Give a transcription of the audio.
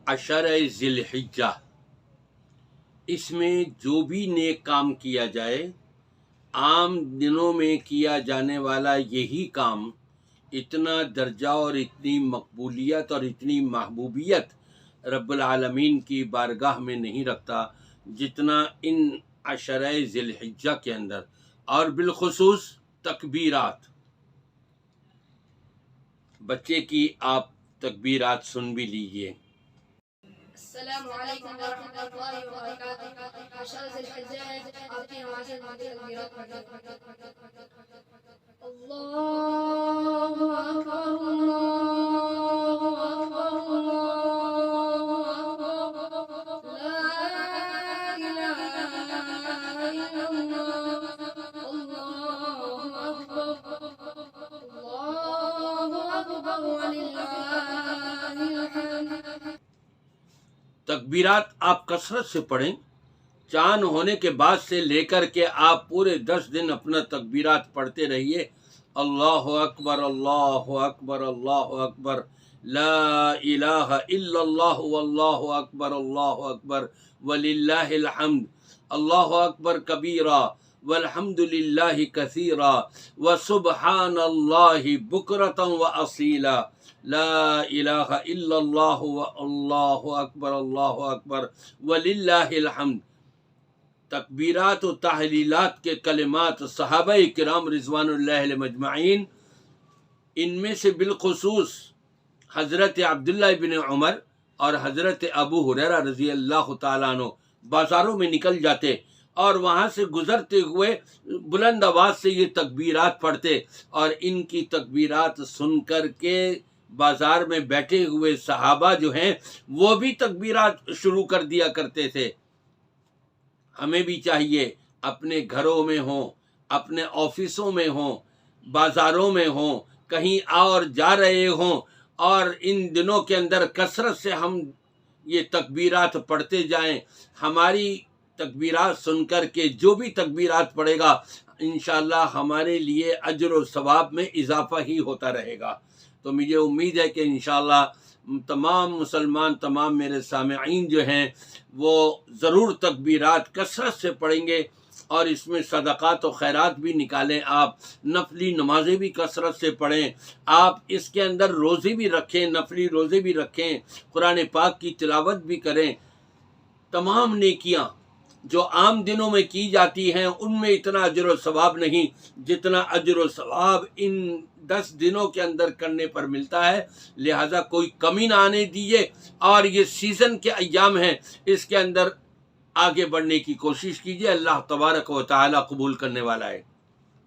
عشر ذی الحجہ، اس میں جو بھی نیک کام کیا جائے، عام دنوں میں کیا جانے والا یہی کام اتنا درجہ اور اتنی مقبولیت اور اتنی محبوبیت رب العالمین کی بارگاہ میں نہیں رکھتا جتنا ان عشرہ ذی الحجہ کے اندر، اور بالخصوص تکبیرات۔ بچے کی آپ تکبیرات سن بھی لیجئے۔ السلام علیکم ورحمۃ اللہ وبرکاتہ۔ عشر ذی الحجہ آپ کی نماز تکبیرات اللہ اکبر اللہ اکبر اللہ لا الہ الا اللہ اللہ اکبر اللہ اکبر وللہ الحمد۔ تکبیرات آپ کثرت سے پڑھیں، چاند ہونے کے بعد سے لے کر کے آپ پورے 10 دن اپنا تکبیرات پڑھتے رہیے۔ اللہ اکبر اللہ اکبر اللہ اکبر، لا الہ الا اللہ واللہ اکبر وللہ الحمد، اللہ اکبر کبیرا والحمد للہ کثیرا وسبحان اللہ بکرۃ واصیلا، لا الہ الا اللہ اللہ اکبر وللہ الحمد۔ تکبیرات و تحلیلات کے کلمات صحابہ کرام رضوان اللہ علیہم اجمعین، ان میں سے بالخصوص حضرت عبداللہ بن عمر اور حضرت ابو ہریرہ رضی اللہ تعالیٰ عنہ بازاروں میں نکل جاتے اور وہاں سے گزرتے ہوئے بلند آواز سے یہ تکبیرات پڑھتے، اور ان کی تکبیرات سن کر کے بازار میں بیٹھے ہوئے صحابہ جو ہیں وہ بھی تکبیرات شروع کر دیا کرتے تھے۔ ہمیں بھی چاہیے اپنے گھروں میں ہوں، اپنے آفسوں میں ہوں، بازاروں میں ہوں، کہیں اور جا رہے ہوں، اور ان دنوں کے اندر کثرت سے ہم یہ تکبیرات پڑھتے جائیں۔ ہماری تکبیرات سن کر کے جو بھی تکبیرات پڑھے گا انشاءاللہ ہمارے لیے اجر و ثواب میں اضافہ ہی ہوتا رہے گا۔ تو مجھے امید ہے کہ انشاءاللہ تمام مسلمان، تمام میرے سامعین جو ہیں وہ ضرور تکبیرات کثرت سے پڑھیں گے، اور اس میں صدقات و خیرات بھی نکالیں، آپ نفلی نمازیں بھی کثرت سے پڑھیں، آپ اس کے اندر روزے بھی رکھیں، نفلی روزے بھی رکھیں، قرآن پاک کی تلاوت بھی کریں۔ تمام نیکیاں جو عام دنوں میں کی جاتی ہیں ان میں اتنا اجر و ثواب نہیں جتنا اجر و ثواب ان 10 دنوں کے اندر کرنے پر ملتا ہے، لہذا کوئی کمی نہ آنے دیجیے، اور یہ سیزن کے ایام ہیں، اس کے اندر آگے بڑھنے کی کوشش کیجیے۔ اللہ تبارک و تعالی قبول کرنے والا ہے۔